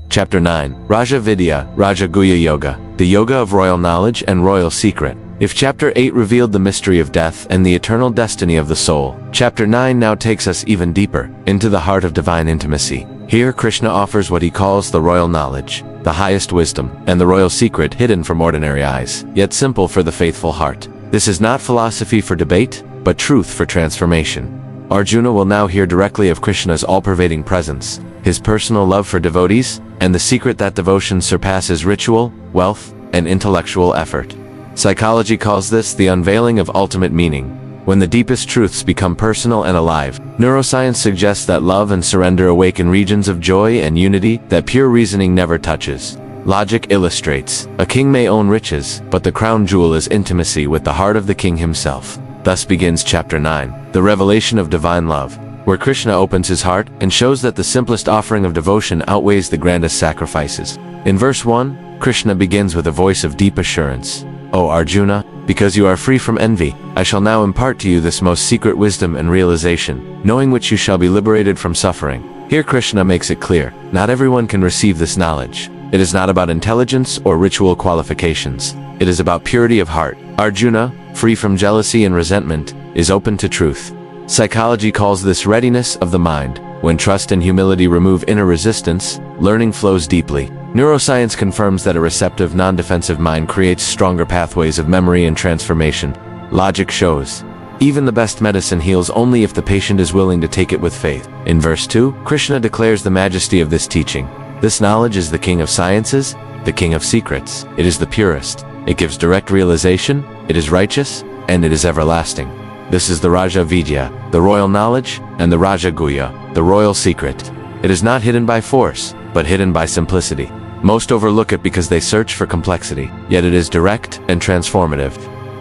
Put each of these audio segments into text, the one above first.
Chapter 9. Raja Vidya, Raja Guhya Yoga, the Yoga of Royal Knowledge and Royal Secret. If Chapter 8 revealed the mystery of death and the eternal destiny of the soul, Chapter 9 now takes us even deeper, into the heart of divine intimacy. Here Krishna offers what he calls the royal knowledge, the highest wisdom, and the royal secret hidden from ordinary eyes, yet simple for the faithful heart. This is not philosophy for debate, but truth for transformation. Arjuna will now hear directly of Krishna's all-pervading presence, his personal love for devotees, and the secret that devotion surpasses ritual, wealth, and intellectual effort. Psychology calls this the unveiling of ultimate meaning, when the deepest truths become personal and alive. Neuroscience suggests that love and surrender awaken regions of joy and unity that pure reasoning never touches. Logic illustrates, a king may own riches, but the crown jewel is intimacy with the heart of the king himself. Thus begins Chapter 9, the revelation of divine love, where Krishna opens his heart and shows that the simplest offering of devotion outweighs the grandest sacrifices. In verse 1, Krishna begins with a voice of deep assurance. O Arjuna, because you are free from envy, I shall now impart to you this most secret wisdom and realization, knowing which you shall be liberated from suffering. Here Krishna makes it clear, not everyone can receive this knowledge. It is not about intelligence or ritual qualifications. It is about purity of heart. Arjuna, free from jealousy and resentment, is open to truth. Psychology calls this readiness of the mind. When trust and humility remove inner resistance, learning flows deeply. Neuroscience confirms that a receptive, non-defensive mind creates stronger pathways of memory and transformation. Logic shows, even the best medicine heals only if the patient is willing to take it with faith. In verse 2, Krishna declares the majesty of this teaching. This knowledge is the king of sciences, the king of secrets. It is the purest. It gives direct realization, it is righteous, and it is everlasting. This is the Raja Vidya, the royal knowledge, and the Raja Guhya, the royal secret. It is not hidden by force, but hidden by simplicity. Most overlook it because they search for complexity, yet it is direct and transformative.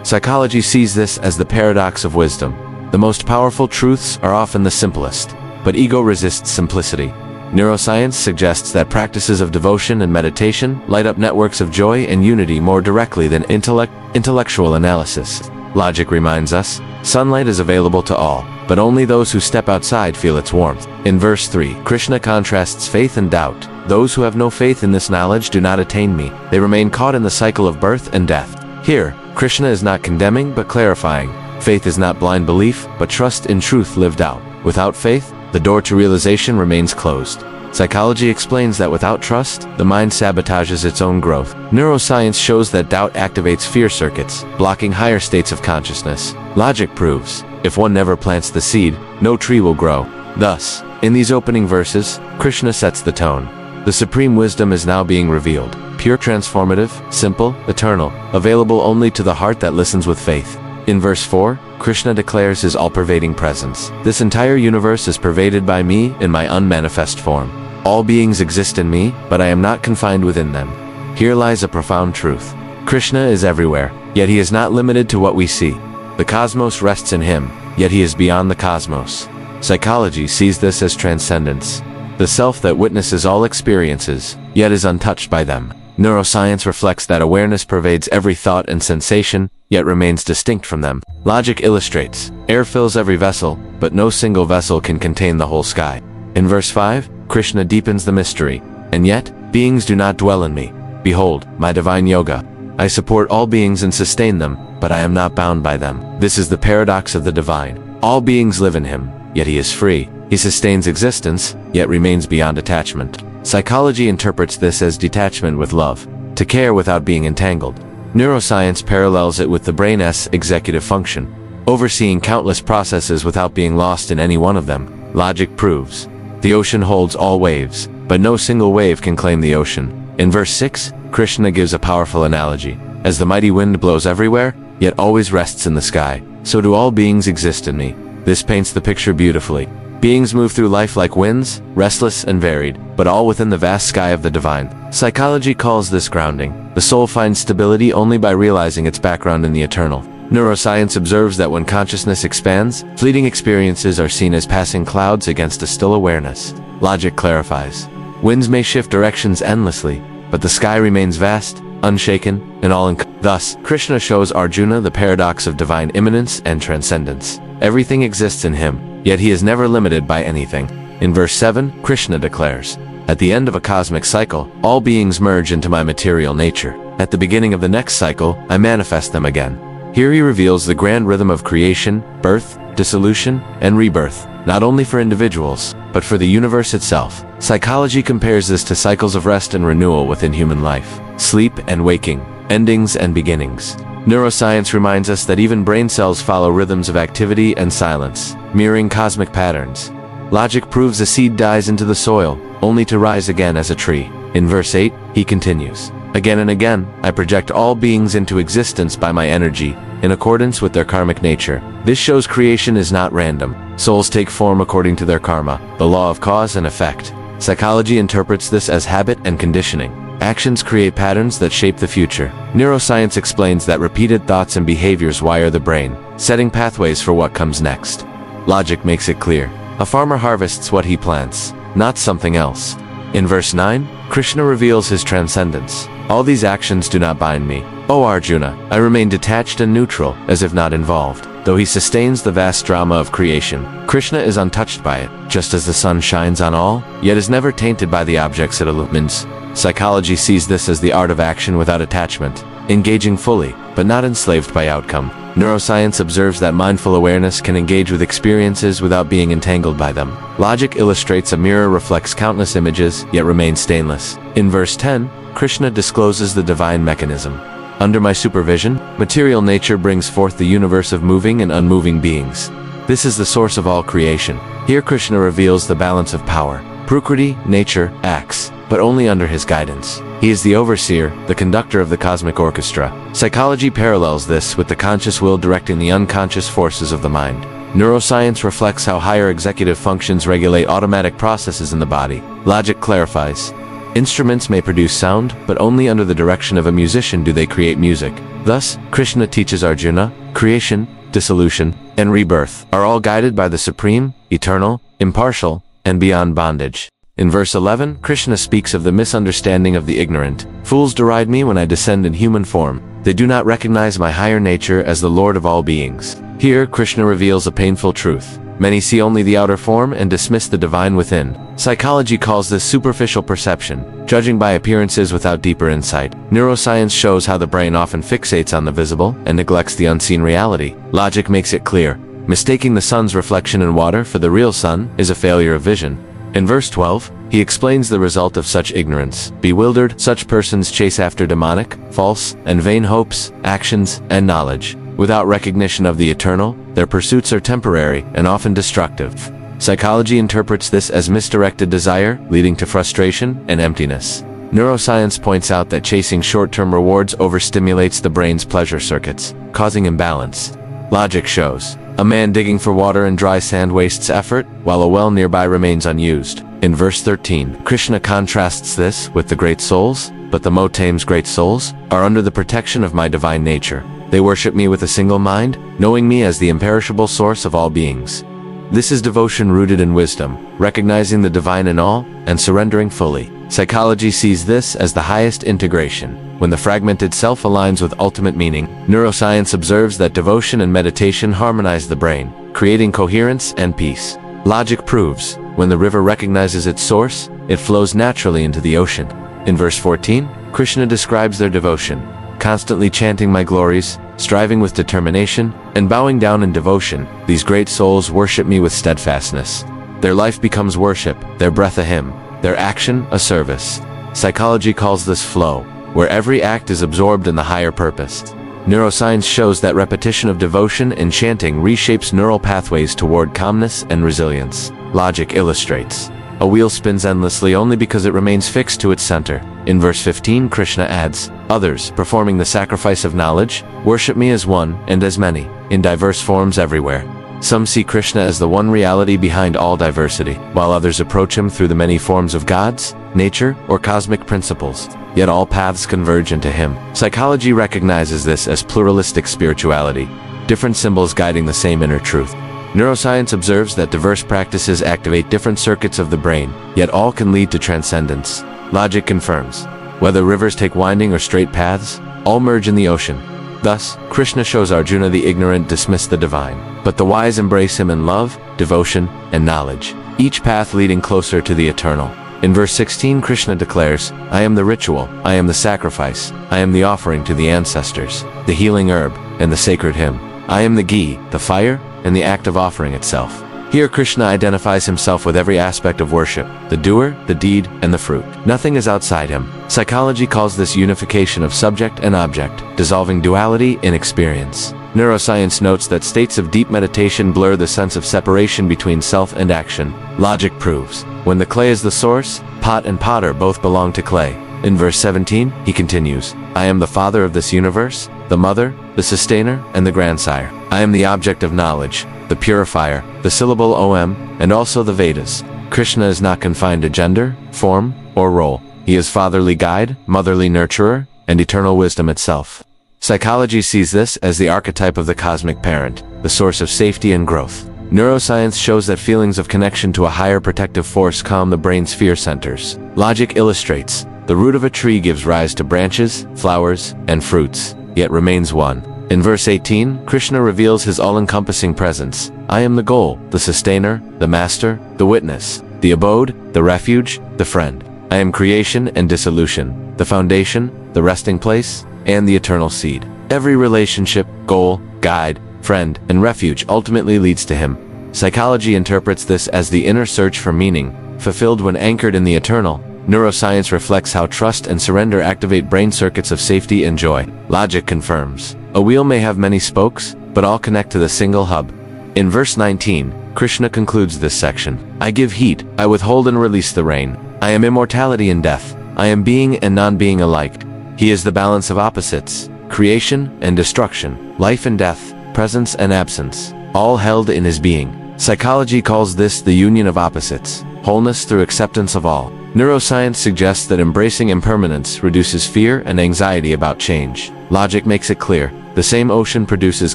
Psychology sees this as the paradox of wisdom. The most powerful truths are often the simplest, but ego resists simplicity. Neuroscience suggests that practices of devotion and meditation light up networks of joy and unity more directly than intellectual analysis. Logic reminds us, sunlight is available to all, but only those who step outside feel its warmth. In verse 3, Krishna contrasts faith and doubt. Those who have no faith in this knowledge do not attain me. They remain caught in the cycle of birth and death. Here, Krishna is not condemning but clarifying. Faith is not blind belief, but trust in truth lived out. Without faith, the door to realization remains closed. Psychology explains that without trust, the mind sabotages its own growth. Neuroscience shows that doubt activates fear circuits, blocking higher states of consciousness. Logic proves, if one never plants the seed, no tree will grow. Thus, in these opening verses, Krishna sets the tone. The supreme wisdom is now being revealed. Pure, transformative, simple, eternal, available only to the heart that listens with faith. In verse 4, Krishna declares his all-pervading presence. This entire universe is pervaded by me in my unmanifest form. All beings exist in me, but I am not confined within them. Here lies a profound truth. Krishna is everywhere, yet he is not limited to what we see. The cosmos rests in him, yet he is beyond the cosmos. Psychology sees this as transcendence. The self that witnesses all experiences, yet is untouched by them. Neuroscience reflects that awareness pervades every thought and sensation, yet remains distinct from them. Logic illustrates, air fills every vessel, but no single vessel can contain the whole sky. In verse 5, Krishna deepens the mystery, and yet, beings do not dwell in me. Behold, my divine yoga. I support all beings and sustain them, but I am not bound by them. This is the paradox of the divine. All beings live in him, yet he is free. He sustains existence, yet remains beyond attachment. Psychology interprets this as detachment with love, to care without being entangled. Neuroscience parallels it with the brain's executive function, overseeing countless processes without being lost in any one of them. Logic proves, the ocean holds all waves, but no single wave can claim the ocean. In verse 6, Krishna gives a powerful analogy. As the mighty wind blows everywhere, yet always rests in the sky, so do all beings exist in me. This paints the picture beautifully. Beings move through life like winds, restless and varied, but all within the vast sky of the divine. Psychology calls this grounding. The soul finds stability only by realizing its background in the eternal. Neuroscience observes that when consciousness expands, fleeting experiences are seen as passing clouds against a still awareness. Logic clarifies. Winds may shift directions endlessly, but the sky remains vast, unshaken, and Thus, Krishna shows Arjuna the paradox of divine immanence and transcendence. Everything exists in him, yet he is never limited by anything. In verse 7, Krishna declares, At the end of a cosmic cycle, all beings merge into my material nature. At the beginning of the next cycle, I manifest them again. Here he reveals the grand rhythm of creation, birth, dissolution, and rebirth, not only for individuals, but for the universe itself. Psychology compares this to cycles of rest and renewal within human life, sleep and waking, endings and beginnings. Neuroscience reminds us that even brain cells follow rhythms of activity and silence, mirroring cosmic patterns. Logic proves a seed dies into the soil, only to rise again as a tree. In verse 8, he continues, "Again and again, I project all beings into existence by my energy, in accordance with their karmic nature. This shows creation is not random. Souls take form according to their karma, the law of cause and effect. Psychology interprets this as habit and conditioning. Actions create patterns that shape the future. Neuroscience explains that repeated thoughts and behaviors wire the brain, setting pathways for what comes next. Logic makes it clear. A farmer harvests what he plants, not something else." In verse 9, Krishna reveals his transcendence. "All these actions do not bind me. O Arjuna, I remain detached and neutral, as if not involved. Though he sustains the vast drama of creation, Krishna is untouched by it, just as the sun shines on all, yet is never tainted by the objects it illumines." Psychology sees this as the art of action without attachment, engaging fully, but not enslaved by outcome. Neuroscience observes that mindful awareness can engage with experiences without being entangled by them. Logic illustrates a mirror reflects countless images, yet remains stainless. In verse 10, Krishna discloses the divine mechanism. "Under my supervision, material nature brings forth the universe of moving and unmoving beings. This is the source of all creation." Here Krishna reveals the balance of power. Prakriti, nature, acts, but only under his guidance. He is the overseer, the conductor of the cosmic orchestra. Psychology parallels this with the conscious will directing the unconscious forces of the mind. Neuroscience reflects how higher executive functions regulate automatic processes in the body. Logic clarifies. Instruments may produce sound, but only under the direction of a musician do they create music. Thus, Krishna teaches Arjuna, creation, dissolution, and rebirth are all guided by the supreme, eternal, impartial, and beyond bondage. In verse 11, Krishna speaks of the misunderstanding of the ignorant. "Fools deride me when I descend in human form. They do not recognize my higher nature as the Lord of all beings." Here, Krishna reveals a painful truth. Many see only the outer form and dismiss the divine within. Psychology calls this superficial perception, judging by appearances without deeper insight. Neuroscience shows how the brain often fixates on the visible and neglects the unseen reality. Logic makes it clear. Mistaking the sun's reflection in water for the real sun is a failure of vision. In verse 12, he explains the result of such ignorance. Bewildered, such persons chase after demonic, false, and vain hopes, actions, and knowledge. Without recognition of the eternal, their pursuits are temporary and often destructive. Psychology interprets this as misdirected desire, leading to frustration and emptiness. Neuroscience points out that chasing short-term rewards overstimulates the brain's pleasure circuits, causing imbalance. Logic shows. A man digging for water in dry sand wastes effort, while a well nearby remains unused. In verse 13, Krishna contrasts this with the great souls, but the Motame's great souls are under the protection of my divine nature. They worship me with a single mind, knowing me as the imperishable source of all beings. This is devotion rooted in wisdom, recognizing the divine in all, and surrendering fully. Psychology sees this as the highest integration. When the fragmented self aligns with ultimate meaning, neuroscience observes that devotion and meditation harmonize the brain, creating coherence and peace. Logic proves, when the river recognizes its source, it flows naturally into the ocean. In verse 14, Krishna describes their devotion, constantly chanting my glories, striving with determination, and bowing down in devotion. These great souls worship me with steadfastness. Their life becomes worship, their breath a hymn, their action a service. Psychology calls this flow, where every act is absorbed in the higher purpose. Neuroscience shows that repetition of devotion and chanting reshapes neural pathways toward calmness and resilience. Logic illustrates. A wheel spins endlessly only because it remains fixed to its center. In verse 15, Krishna adds, others, performing the sacrifice of knowledge, worship me as one and as many, in diverse forms everywhere. Some see Krishna as the one reality behind all diversity, while others approach him through the many forms of gods, nature, or cosmic principles. Yet all paths converge into him. Psychology recognizes this as pluralistic spirituality, different symbols guiding the same inner truth. Neuroscience observes that diverse practices activate different circuits of the brain, yet all can lead to transcendence. Logic confirms. Whether rivers take winding or straight paths, all merge in the ocean. Thus, Krishna shows Arjuna the ignorant dismiss the divine, but the wise embrace him in love, devotion, and knowledge, each path leading closer to the eternal. In verse 16, Krishna declares, I am the ritual, I am the sacrifice, I am the offering to the ancestors, the healing herb, and the sacred hymn. I am the ghee, the fire, and the act of offering itself. Here Krishna identifies himself with every aspect of worship, the doer, the deed, and the fruit. Nothing is outside him. Psychology calls this unification of subject and object, dissolving duality in experience. Neuroscience notes that states of deep meditation blur the sense of separation between self and action. Logic proves, when the clay is the source, pot and potter both belong to clay. In verse 17, he continues, I am the father of this universe, the mother, the sustainer, and the grandsire. I am the object of knowledge, the purifier, the syllable Om, and also the Vedas. Krishna is not confined to gender, form, or role. He is fatherly guide, motherly nurturer, and eternal wisdom itself. Psychology sees this as the archetype of the cosmic parent, the source of safety and growth. Neuroscience shows that feelings of connection to a higher protective force calm the brain's fear centers. Logic illustrates, the root of a tree gives rise to branches, flowers, and fruits, yet remains one. In verse 18, Krishna reveals his all-encompassing presence. I am the goal, the sustainer, the master, the witness, the abode, the refuge, the friend. I am creation and dissolution, the foundation, the resting place, and the eternal seed. Every relationship, goal, guide, friend, and refuge ultimately leads to him. Psychology interprets this as the inner search for meaning, fulfilled when anchored in the eternal. Neuroscience reflects how trust and surrender activate brain circuits of safety and joy. Logic confirms, a wheel may have many spokes, but all connect to the single hub. In verse 19, Krishna concludes this section. I give heat, I withhold and release the rain. I am immortality and death. I am being and non-being alike. He is the balance of opposites, creation and destruction, life and death, presence and absence, all held in his being. Psychology calls this the union of opposites, wholeness through acceptance of all. Neuroscience suggests that embracing impermanence reduces fear and anxiety about change. Logic makes it clear, the same ocean produces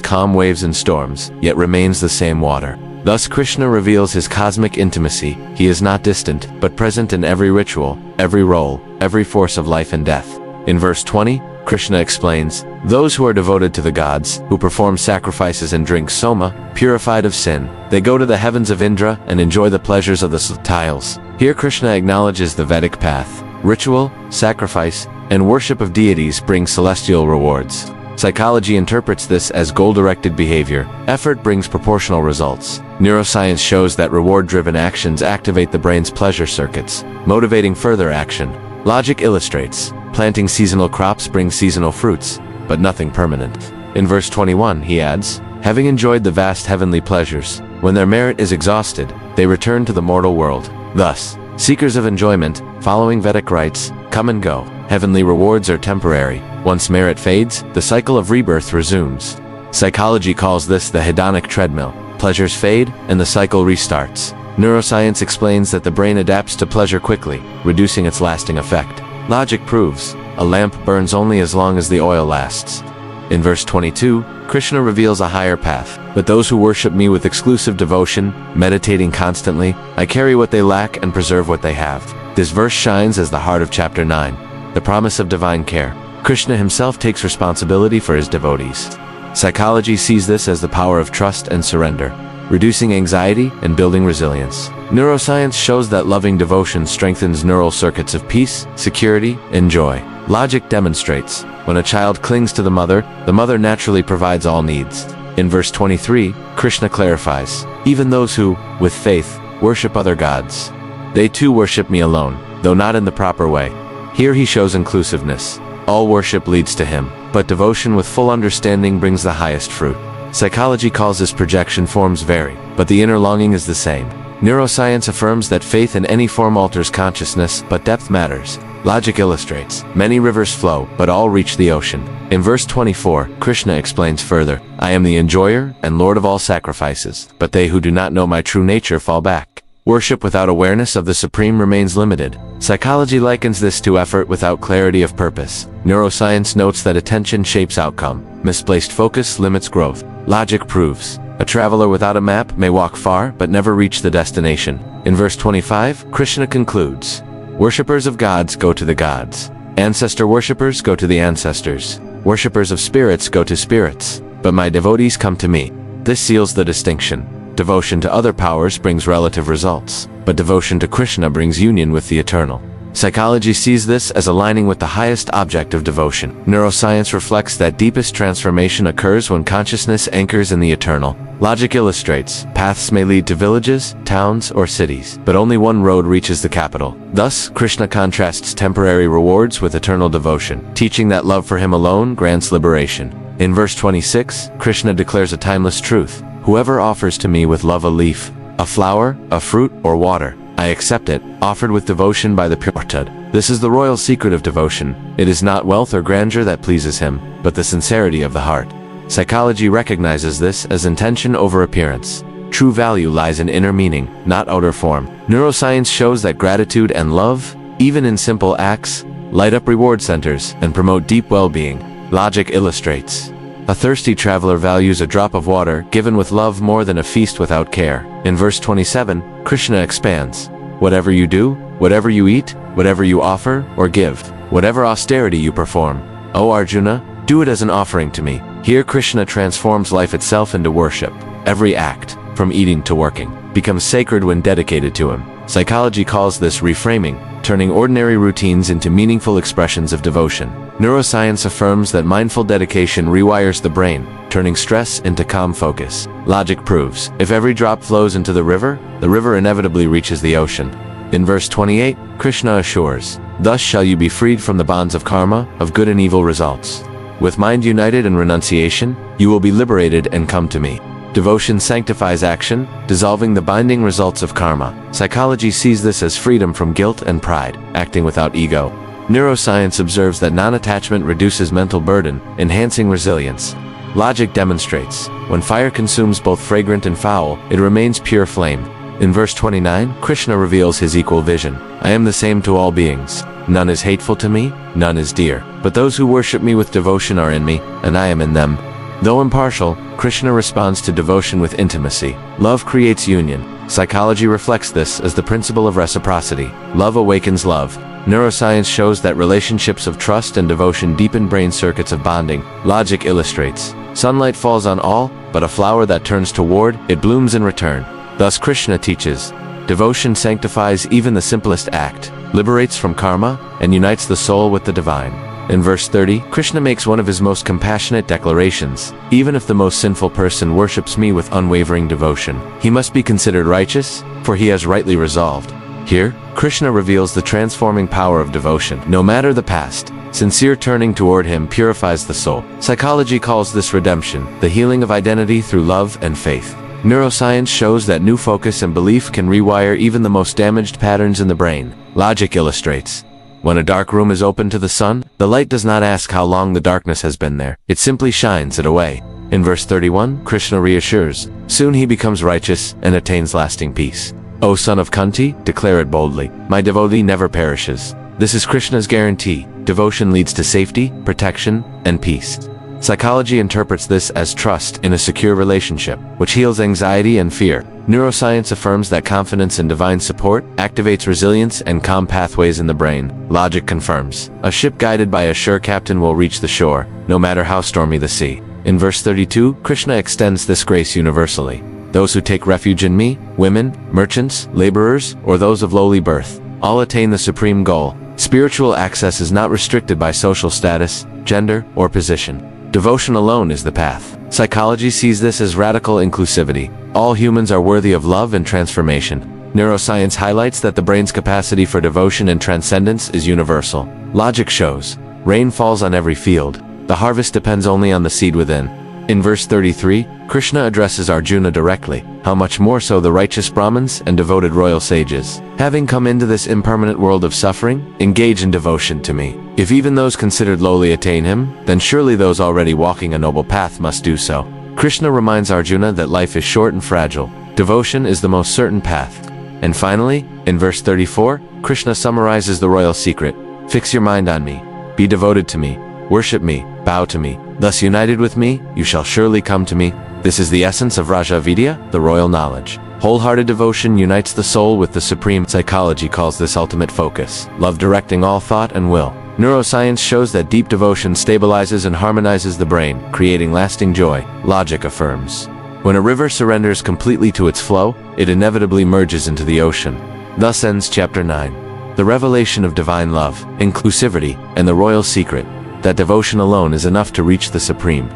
calm waves and storms, yet remains the same water. Thus Krishna reveals his cosmic intimacy. He is not distant, but present in every ritual, every role, every force of life and death. In verse 20, Krishna explains, those who are devoted to the gods, who perform sacrifices and drink soma, purified of sin, they go to the heavens of Indra and enjoy the pleasures of the tiles. Here Krishna acknowledges the Vedic path. Ritual, sacrifice, and worship of deities bring celestial rewards. Psychology interprets this as goal-directed behavior. Effort brings proportional results. Neuroscience shows that reward-driven actions activate the brain's pleasure circuits, motivating further action. Logic illustrates, planting seasonal crops brings seasonal fruits, but nothing permanent. In verse 21, he adds, having enjoyed the vast heavenly pleasures, when their merit is exhausted, they return to the mortal world. Thus, seekers of enjoyment, following Vedic rites, come and go. Heavenly rewards are temporary. Once merit fades, the cycle of rebirth resumes. Psychology calls this the hedonic treadmill. Pleasures fade, and the cycle restarts. Neuroscience explains that the brain adapts to pleasure quickly, reducing its lasting effect. Logic proves, a lamp burns only as long as the oil lasts. In verse 22, Krishna reveals a higher path. But those who worship me with exclusive devotion, meditating constantly, I carry what they lack and preserve what they have. This verse shines as the heart of chapter 9, the promise of divine care. Krishna himself takes responsibility for his devotees. Psychology sees this as the power of trust and surrender, reducing anxiety and building resilience. Neuroscience shows that loving devotion strengthens neural circuits of peace, security, and joy. Logic demonstrates, when a child clings to the mother naturally provides all needs. In verse 23, Krishna clarifies, even those who, with faith, worship other gods, they too worship me alone, though not in the proper way. Here he shows inclusiveness. All worship leads to him, but devotion with full understanding brings the highest fruit. Psychology calls this projection forms vary, but the inner longing is the same. Neuroscience affirms that faith in any form alters consciousness, but depth matters. Logic illustrates, many rivers flow, but all reach the ocean. In verse 24, Krishna explains further, I am the enjoyer and Lord of all sacrifices, but they who do not know my true nature fall back. Worship without awareness of the Supreme remains limited. Psychology likens this to effort without clarity of purpose. Neuroscience notes that attention shapes outcome. Misplaced focus limits growth. Logic proves, a traveler without a map may walk far but never reach the destination. In verse 25, Krishna concludes, worshippers of gods go to the gods. Ancestor worshippers go to the ancestors. Worshippers of spirits go to spirits. But my devotees come to me. This seals the distinction. Devotion to other powers brings relative results, but devotion to Krishna brings union with the eternal. Psychology sees this as aligning with the highest object of devotion. Neuroscience reflects that deepest transformation occurs when consciousness anchors in the eternal. Logic illustrates, paths may lead to villages, towns, or cities, but only one road reaches the capital. Thus, Krishna contrasts temporary rewards with eternal devotion, teaching that love for him alone grants liberation. In verse 26, Krishna declares a timeless truth. Whoever offers to me with love a leaf, a flower, a fruit, or water, I accept it, offered with devotion by the purified. This is the royal secret of devotion. It is not wealth or grandeur that pleases him, but the sincerity of the heart. Psychology recognizes this as intention over appearance. True value lies in inner meaning, not outer form. Neuroscience shows that gratitude and love, even in simple acts, light up reward centers and promote deep well-being. Logic illustrates. A thirsty traveler values a drop of water given with love more than a feast without care. In verse 27, Krishna expands. Whatever you do, whatever you eat, whatever you offer or give, whatever austerity you perform, O Arjuna, do it as an offering to me. Here Krishna transforms life itself into worship. Every act, from eating to working, becomes sacred when dedicated to him. Psychology calls this reframing, turning ordinary routines into meaningful expressions of devotion. Neuroscience affirms that mindful dedication rewires the brain, turning stress into calm focus. Logic proves, if every drop flows into the river inevitably reaches the ocean. In verse 28, Krishna assures, thus shall you be freed from the bonds of karma, of good and evil results. With mind united in renunciation, you will be liberated and come to me. Devotion sanctifies action, dissolving the binding results of karma. Psychology sees this as freedom from guilt and pride, acting without ego. Neuroscience observes that non-attachment reduces mental burden, enhancing resilience. Logic demonstrates, when fire consumes both fragrant and foul, it remains pure flame. In verse 29, Krishna reveals his equal vision. I am the same to all beings. None is hateful to me, none is dear. But those who worship me with devotion are in me, and I am in them. Though impartial, Krishna responds to devotion with intimacy. Love creates union. Psychology reflects this as the principle of reciprocity. Love awakens love. Neuroscience shows that relationships of trust and devotion deepen brain circuits of bonding. Logic illustrates. Sunlight falls on all, but a flower that turns toward it blooms in return. Thus Krishna teaches, devotion sanctifies even the simplest act, liberates from karma, and unites the soul with the divine. In verse 30, Krishna makes one of his most compassionate declarations. Even if the most sinful person worships me with unwavering devotion, he must be considered righteous, for he has rightly resolved. Here, Krishna reveals the transforming power of devotion. No matter the past, sincere turning toward him purifies the soul. Psychology calls this redemption, the healing of identity through love and faith. Neuroscience shows that new focus and belief can rewire even the most damaged patterns in the brain. Logic illustrates. When a dark room is open to the sun, the light does not ask how long the darkness has been there. It simply shines it away. In verse 31, Krishna reassures, soon he becomes righteous and attains lasting peace. O son of Kunti, declare it boldly. My devotee never perishes. This is Krishna's guarantee. Devotion leads to safety, protection, and peace. Psychology interprets this as trust in a secure relationship, which heals anxiety and fear. Neuroscience affirms that confidence in divine support activates resilience and calm pathways in the brain. Logic confirms, a ship guided by a sure captain will reach the shore, no matter how stormy the sea. In verse 32, Krishna extends this grace universally. Those who take refuge in me, women, merchants, laborers, or those of lowly birth, all attain the supreme goal. Spiritual access is not restricted by social status, gender, or position. Devotion alone is the path. Psychology sees this as radical inclusivity. All humans are worthy of love and transformation. Neuroscience highlights that the brain's capacity for devotion and transcendence is universal. Logic shows, rain falls on every field. The harvest depends only on the seed within. In verse 33, Krishna addresses Arjuna directly, how much more so the righteous Brahmins and devoted royal sages. Having come into this impermanent world of suffering, engage in devotion to me. If even those considered lowly attain him, then surely those already walking a noble path must do so. Krishna reminds Arjuna that life is short and fragile. Devotion is the most certain path. And finally, in verse 34, Krishna summarizes the royal secret. Fix your mind on me. Be devoted to me. Worship me. Bow to me. Thus united with me, you shall surely come to me. This is the essence of Raja Vidya, the royal knowledge. Wholehearted devotion unites the soul with the supreme. Psychology calls this ultimate focus, love directing all thought and will. Neuroscience shows that deep devotion stabilizes and harmonizes the brain, creating lasting joy. Logic affirms, When a river surrenders completely to its flow, it inevitably merges into the ocean. Thus ends chapter 9. The revelation of divine love, inclusivity, and the royal secret, that devotion alone is enough to reach the supreme.